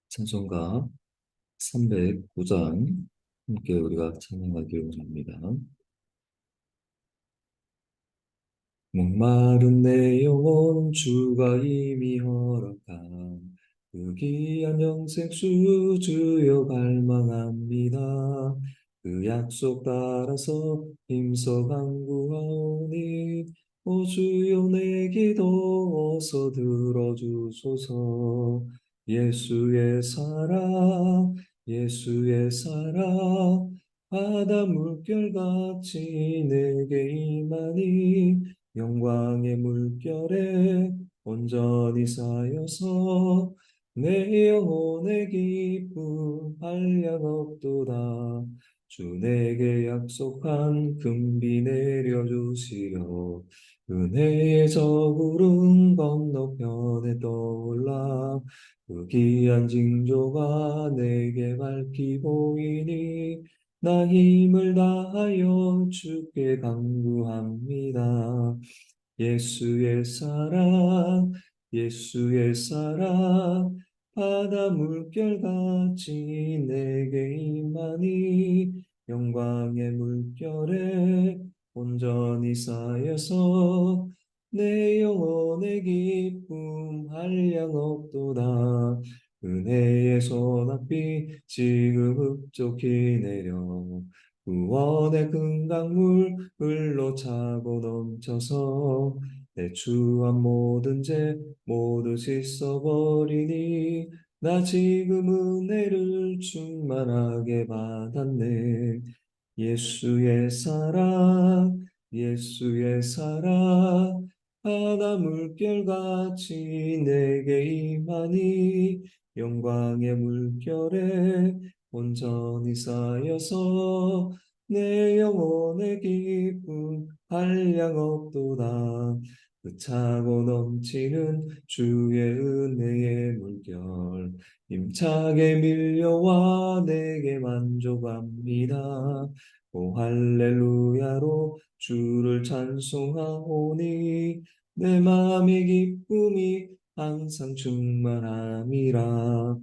찬송가 309장 함께 우리가 찬양하기 원합니다. 목마른 내 영혼 주가 이미 허락한 그 귀한 영생수 주여 갈망합니다. 그 약속 따라서 힘써 간구하오니 오 주여 내 기도 어서 들어주소서. 예수의 사랑 예수의 사랑 바다 물결같이 내게 임하니 영광의 물결에 온전히 쌓여서 내 영혼의 기쁨 한량없도다. 주 내게 약속한 금비 내려주시려 은혜의 저구름 건너편에 떠올라 그 귀한 징조가 내게 밝히 보이니 나 힘을 다하여 주께 간구합니다. 예수의 사랑, 예수의 사랑, 바다 물결같이 내게 임하니 영광의 물결에 온전히 쌓여서 내 영혼의 기쁨 한량 없도다. 은혜의 소낙비 지금 흡족히 내려 구원의 금강물 흘러 차고 넘쳐서 내 추한 모든 죄 모두 씻어버리니 나 지금 은혜를 충만하게 받았네. 예수의 사랑 예수의 사랑 바다 물결같이 내게 임하니 영광의 물결에 온전히 쌓여서 내 영혼의 기쁨 한량 없도다. 그 차고 넘치는 주의 은혜의 물결 힘차게 밀려와 내게 만족합니다. 오 할렐루야로 주를 찬송하오니 내 마음의 기쁨이 항상 충만함이라.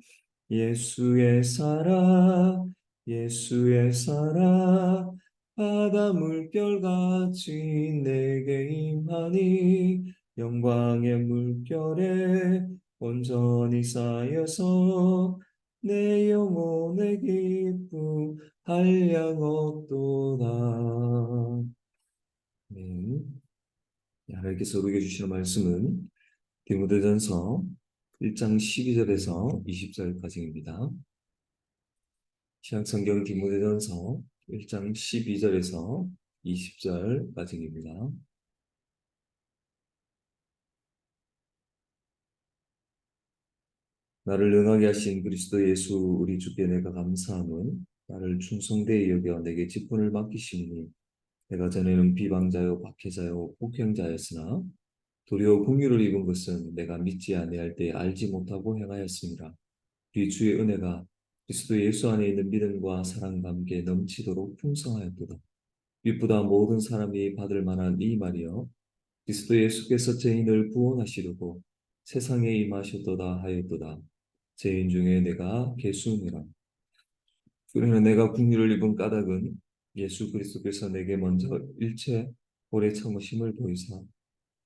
예수의 사랑 예수의 사랑 바다 물결같이 내게 임하니 영광의 물결에 온전히 쌓여서 내 영혼의 기쁨 한량 없도다. 네. 하나님께서 우리에게 주시는 말씀은 디모데전서 1장 12절에서 20절까지입니다. 신약성경 디모데전서 1장 12절에서 20절까지입니다. 나를 능하게 하신 그리스도 예수 우리 주께 내가 감사함은 나를 충성되이 여겨 내게 직분을 맡기시니 내가 전에는 비방자요 박해자요 폭행자였으나 도리어 긍휼을 입은 것은 내가 믿지 아니할 때 알지 못하고 행하였습니다. 이 주의 은혜가 그리스도 예수 안에 있는 믿음과 사랑과 함께 넘치도록 풍성하였도다. 이보다 모든 사람이 받을 만한 이 말이여 그리스도 예수께서 죄인을 구원하시려고 세상에 임하셨도다 하였도다. 죄인 중에 내가 괴수니라. 그러나 내가 긍휼을 입은 까닭은 예수 그리스도께서 내게 먼저 일체 오래 참으심을 보이사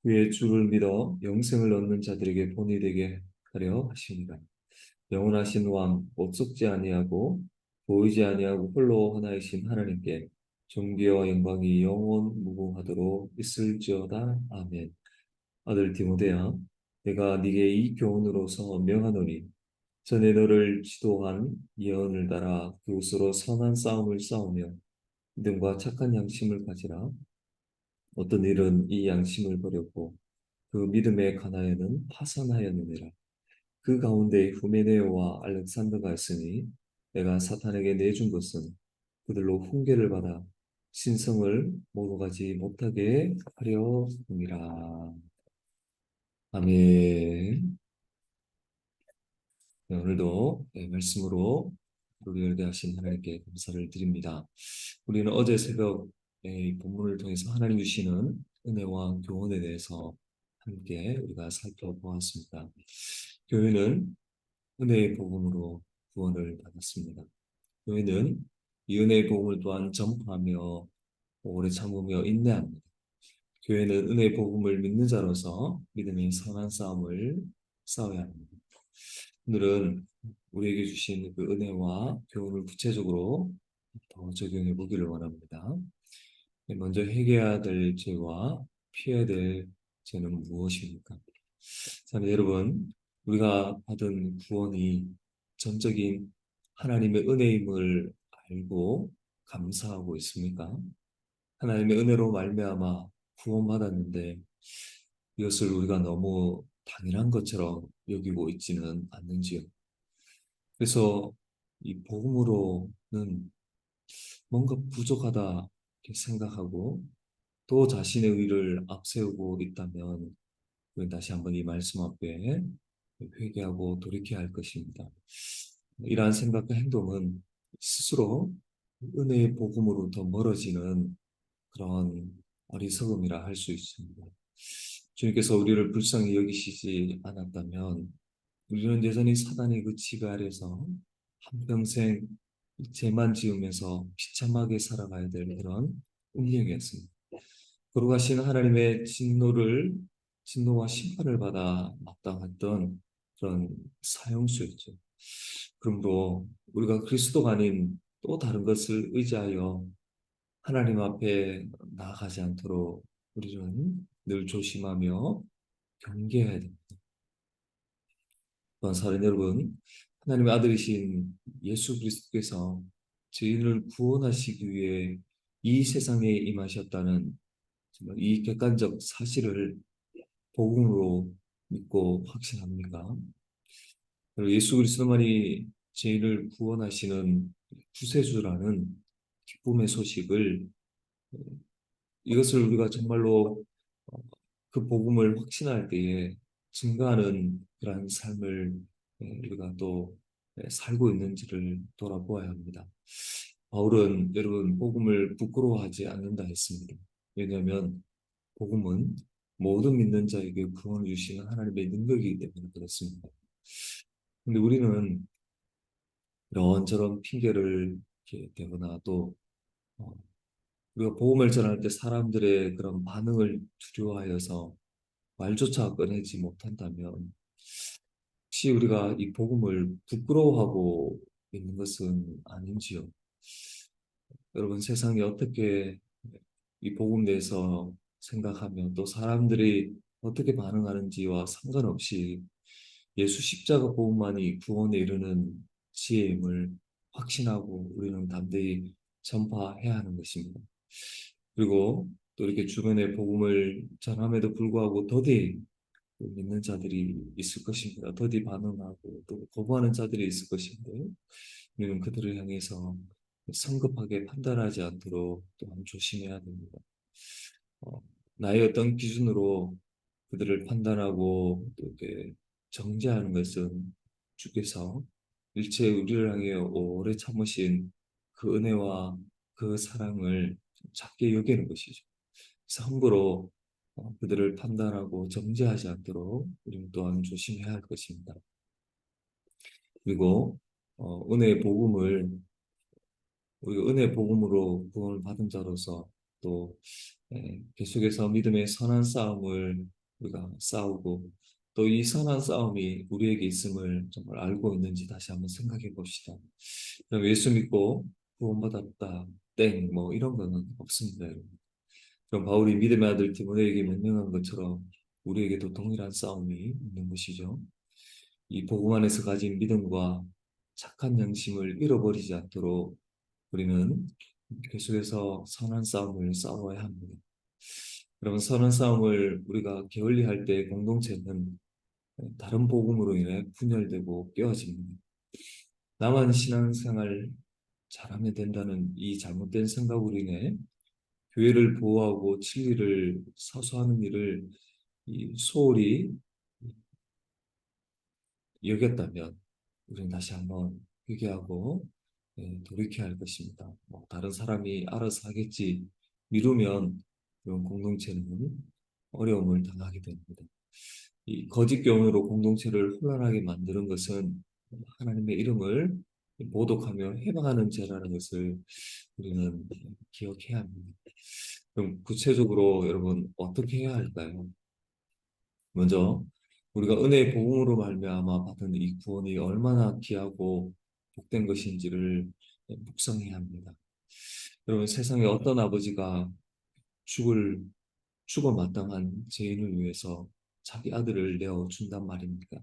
그의 주를 믿어 영생을 얻는 자들에게 본이 되게 하려 하십니다. 영원하신 왕, 못 속지 아니하고 보이지 아니하고 홀로 하나이신 하나님께 존귀와 영광이 영원 무궁하도록 있을지어다. 아멘. 아들 디모데야, 내가 네게 이 교훈으로서 명하노니 전에 너를 지도한 예언을 따라 그것으로 선한 싸움을 싸우며 믿음과 착한 양심을 가지라. 어떤 일은 이 양심을 버렸고 그 믿음의 가나에는 파산하였느니라. 그 가운데 후메네오와 알렉산더가 있으니 내가 사탄에게 내준 것은 그들로 훈계를 받아 신성을 모두 가지 못하게 하려 함이라. 아멘. 네, 오늘도 말씀으로 우리를 대하신 하나님께 감사를 드립니다. 우리는 어제 새벽 이 본문을 통해서 하나님 주시는 은혜와 교훈에 대해서 함께 우리가 살펴보았습니다. 교회는 은혜의 복음으로 구원을 받았습니다. 교회는 이 은혜의 복음을 또한 전파하며 오래 참으며 인내합니다. 교회는 은혜의 복음을 믿는 자로서 믿음의 선한 싸움을 싸워야 합니다. 오늘은 우리에게 주신 그 은혜와 교훈을 구체적으로 더 적용해 보기를 원합니다. 먼저 해결해야 될 죄와 피해야 될 죄는 무엇입니까? 자, 여러분, 우리가 받은 구원이 전적인 하나님의 은혜임을 알고 감사하고 있습니까? 하나님의 은혜로 말미암아 구원받았는데 이것을 우리가 너무 당연한 것처럼 여기고 있지는 않는지요. 그래서 이 복음으로는 뭔가 부족하다 이렇게 생각하고 또 자신의 의를 앞세우고 있다면 우리는 다시 한번 이 말씀 앞에 회개하고 돌이켜야 할 것입니다. 이러한 생각과 행동은 스스로 은혜의 복음으로 더 멀어지는 그런 어리석음이라 할 수 있습니다. 주님께서 우리를 불쌍히 여기시지 않았다면 우리는 여전히 사단의 그 지배 아래서 한평생 죄만 지으면서 비참하게 살아가야 될 그런 운명이었습니다. 거룩하신 하나님의 진노와 심판을 받아 마땅했던 그런 사형수였죠. 그러므로 우리가 그리스도가 아닌 또 다른 것을 의지하여 하나님 앞에 나아가지 않도록 우리는 늘 조심하며 경계해야 됩니다. 또한 사랑하는 여러분, 하나님의 아들이신 예수 그리스도께서 저희를 구원하시기 위해 이 세상에 임하셨다는 정말 이 객관적 사실을 복음으로 믿고 확신합니까? 그리고 예수 그리스도만이 저희를 구원하시는 구세주라는 기쁨의 소식을 이것을 우리가 정말로 어, 그 복음을 확신할 때에 증가하는 그러한 삶을 우리가 또 살고 있는지를 돌아보아야 합니다. 바울은 여러분 복음을 부끄러워하지 않는다 했습니다. 왜냐하면 복음은 모든 믿는 자에게 구원을 주시는 하나님의 능력이기 때문에 그렇습니다. 근데 우리는 이런저런 핑계를 이렇게 대거나 또 어, 우리가 복음을 전할 때 사람들의 그런 반응을 두려워하여서 말조차 꺼내지 못한다면 혹시 우리가 이 복음을 부끄러워하고 있는 것은 아닌지요? 여러분 세상이 어떻게 이 복음 내에서 생각하면 또 사람들이 어떻게 반응하는지와 상관없이 예수 십자가 복음만이 구원에 이르는 지혜임을 확신하고 우리는 담대히 전파해야 하는 것입니다. 그리고 또 이렇게 주변에 복음을 전함에도 불구하고 더디 믿는 자들이 있을 것입니다. 더디 반응하고 또 거부하는 자들이 있을 것인데 우리는 그들을 향해서 성급하게 판단하지 않도록 또한 조심해야 됩니다. 어, 나의 어떤 기준으로 그들을 판단하고 또 이렇게 정죄하는 것은 주께서 일체 우리를 향해 오래 참으신 그 은혜와 그 사랑을 작게 여기는 것이죠. 그래서 함부로 그들을 판단하고 정죄하지 않도록 우리는 또한 조심해야 할 것입니다. 그리고 은혜의 복음을 우리가 은혜 복음으로 구원을 받은 자로서 또 계속해서 믿음의 선한 싸움을 우리가 싸우고 또 이 선한 싸움이 우리에게 있음을 정말 알고 있는지 다시 한번 생각해 봅시다. 그럼 예수 믿고 구원받았다, 땡, 뭐 이런 거는 없습니다, 여러분. 그럼 바울이 믿음의 아들 디모데에게 명령한 것처럼 우리에게도 동일한 싸움이 있는 것이죠. 이 복음 안에서 가진 믿음과 착한 양심을 잃어버리지 않도록 우리는 계속해서 선한 싸움을 싸워야 합니다. 그러면 선한 싸움을 우리가 게을리할 때 공동체는 다른 복음으로 인해 분열되고 깨어집니다. 나만 신앙생활 잘하면 된다는 이 잘못된 생각으로 인해 교회를 보호하고 진리를 사수하는 일을 소홀히 여겼다면 우리는 다시 한번 회개하고 돌이켜야 할 것입니다. 뭐 다른 사람이 알아서 하겠지 미루면 이런 공동체는 어려움을 당하게 됩니다. 이 거짓 교훈으로 공동체를 혼란하게 만드는 것은 하나님의 이름을 모독하며 해방하는 죄라는 것을 우리는 기억해야 합니다. 그럼 구체적으로 여러분 어떻게 해야 할까요? 먼저 우리가 은혜의 복음으로 말미암아 받은 이 구원이 얼마나 귀하고 복된 것인지를 묵상해야 합니다. 여러분 세상에 어떤 아버지가 죽을 죽어 마땅한 죄인을 위해서 자기 아들을 내어 준단 말입니까?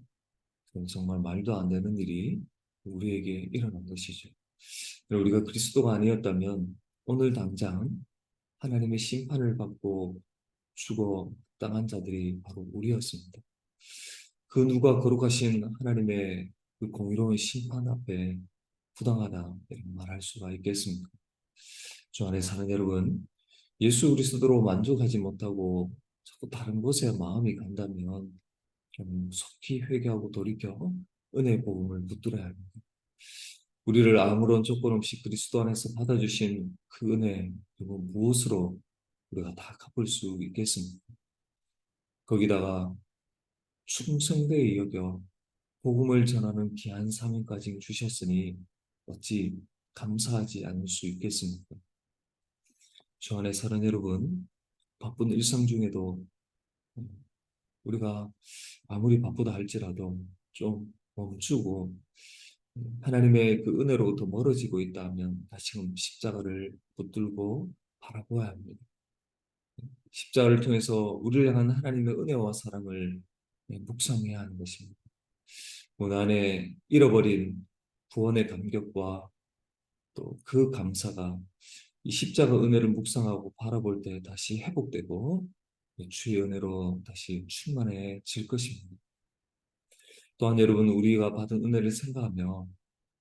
그건 정말 말도 안 되는 일이 우리에게 일어난 것이죠. 우리가 그리스도가 아니었다면 오늘 당장 하나님의 심판을 받고 죽어 땅한 자들이 바로 우리였습니다. 그 누가 거룩하신 하나님의 그 공의로운 심판 앞에 부당하다 이렇게 말할 수가 있겠습니까? 주 안에 사는 여러분, 예수 그리스도로 만족하지 못하고 자꾸 다른 곳에 마음이 간다면 좀 속히 회개하고 돌이켜 은혜의 복음을 붙들어야 합니다. 우리를 아무런 조건 없이 그리스도 안에서 받아주신 그 은혜 그리고 무엇으로 우리가 다 갚을 수 있겠습니까? 거기다가 충성되이 여겨 복음을 전하는 귀한 사명까지 주셨으니 어찌 감사하지 않을 수 있겠습니까? 주 안에 사는 여러분, 바쁜 일상 중에도 우리가 아무리 바쁘다 할지라도 좀 멈추고 하나님의 그 은혜로부터 멀어지고 있다면 다시금 십자가를 붙들고 바라보아야 합니다. 십자가를 통해서 우리를 향한 하나님의 은혜와 사랑을 묵상해야 하는 것입니다. 오늘 안에 잃어버린 구원의 감격과 또 그 감사가 이 십자가 은혜를 묵상하고 바라볼 때 다시 회복되고 주의 은혜로 다시 충만해질 것입니다. 또한 여러분 우리가 받은 은혜를 생각하며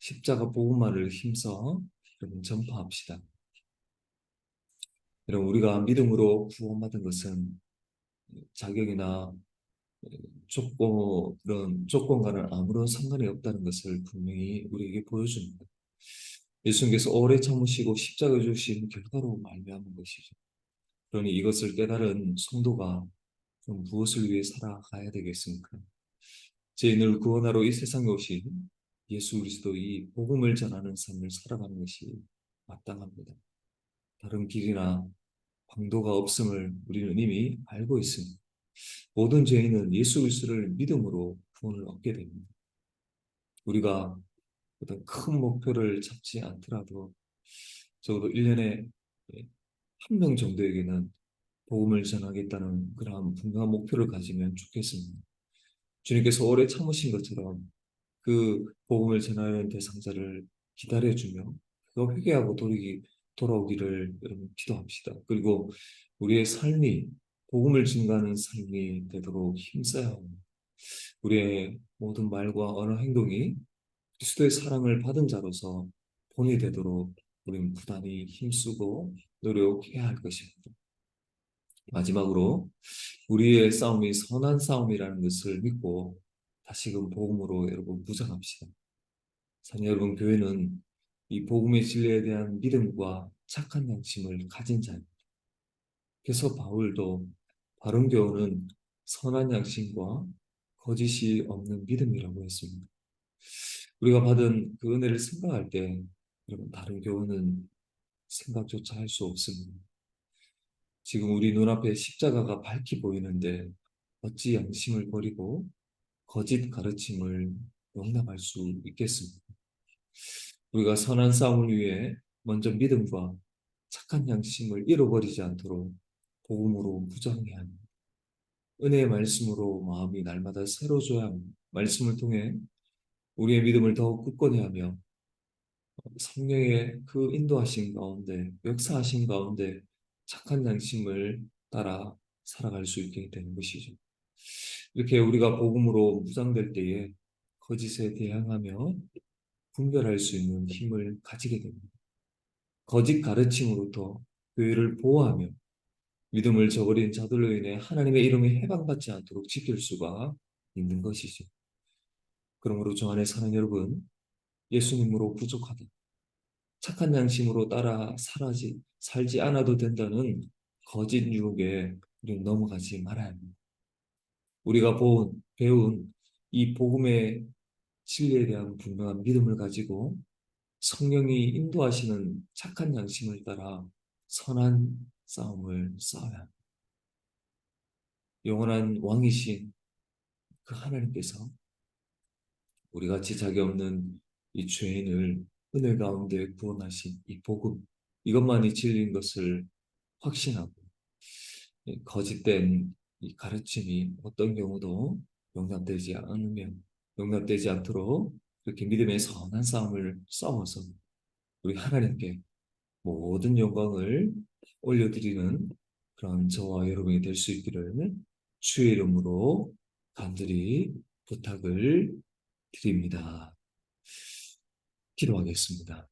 십자가 복음만을 힘써 여러분 전파합시다. 여러분 우리가 믿음으로 구원받은 것은 자격이나 그런 조건과는 아무런 상관이 없다는 것을 분명히 우리에게 보여줍니다. 예수님께서 오래 참으시고 십자가 주신 결과로 말미암은 것이죠. 그러니 이것을 깨달은 성도가 그럼 무엇을 위해 살아가야 되겠습니까? 죄인을 구원하러 이 세상에 오신 예수 그리스도의 복음을 전하는 삶을 살아가는 것이 마땅합니다. 다른 길이나 방도가 없음을 우리는 이미 알고 있습니다. 모든 죄인은 예수 그리스도를 믿음으로 구원을 얻게 됩니다. 우리가 어떤 큰 목표를 잡지 않더라도 적어도 1년에 한 명 정도에게는 복음을 전하겠다는 그러한 분명한 목표를 가지면 좋겠습니다. 주님께서 오래 참으신 것처럼 그 복음을 전하는 대상자를 기다려주며 그거 회개하고 돌아오기를 여러분 기도합시다. 그리고 우리의 삶이 복음을 증가하는 삶이 되도록 힘써야 합니다. 우리의 모든 말과 언어 행동이 그리스도의 사랑을 받은 자로서 본이 되도록 우리는 부단히 힘쓰고 노력해야 할 것입니다. 마지막으로 우리의 싸움이 선한 싸움이라는 것을 믿고 다시금 복음으로 여러분 무장합시다. 사랑 여러분, 교회는 이 복음의 진리에 대한 믿음과 착한 양심을 가진 자입니다. 그래서 바울도 바른 교훈은 선한 양심과 거짓이 없는 믿음이라고 했습니다. 우리가 받은 그 은혜를 생각할 때 여러분 다른 교훈은 생각조차 할 수 없습니다. 지금 우리 눈앞에 십자가가 밝히 보이는데 어찌 양심을 버리고 거짓 가르침을 용납할 수 있겠습니까? 우리가 선한 싸움을 위해 먼저 믿음과 착한 양심을 잃어버리지 않도록 복음으로 무장해야 합니다. 은혜의 말씀으로 마음이 날마다 새로워져야 합니다. 말씀을 통해 우리의 믿음을 더욱 굳건히 하며 성령의 그 인도하신 가운데 역사하신 가운데 착한 양심을 따라 살아갈 수 있게 되는 것이죠. 이렇게 우리가 복음으로 무장될 때에 거짓에 대항하며 분별할 수 있는 힘을 가지게 됩니다. 거짓 가르침으로부터 교회를 보호하며 믿음을 저버린 자들로 인해 하나님의 이름이 해방받지 않도록 지킬 수가 있는 것이죠. 그러므로 저 안에 사는 여러분, 예수님으로 부족하다. 착한 양심으로 따라 살지 않아도 된다는 거짓 유혹에 우리는 넘어가지 말아야 합니다. 우리가 배운 이 복음의 진리에 대한 분명한 믿음을 가지고 성령이 인도하시는 착한 양심을 따라 선한 싸움을 싸워야 합니다. 영원한 왕이신 그 하나님께서 우리 같이 자기 없는 이 죄인을 은혜 가운데 구원하신 이 복음, 이것만이 진리인 것을 확신하고 거짓된 이 가르침이 어떤 경우도 용납되지 않으며 용납되지 않도록 그렇게 믿음의 선한 싸움을 싸워서 우리 하나님께 모든 영광을 올려드리는 그런 저와 여러분이 될 수 있기를 주의 이름으로 간절히 부탁을 드립니다. 기도하겠습니다.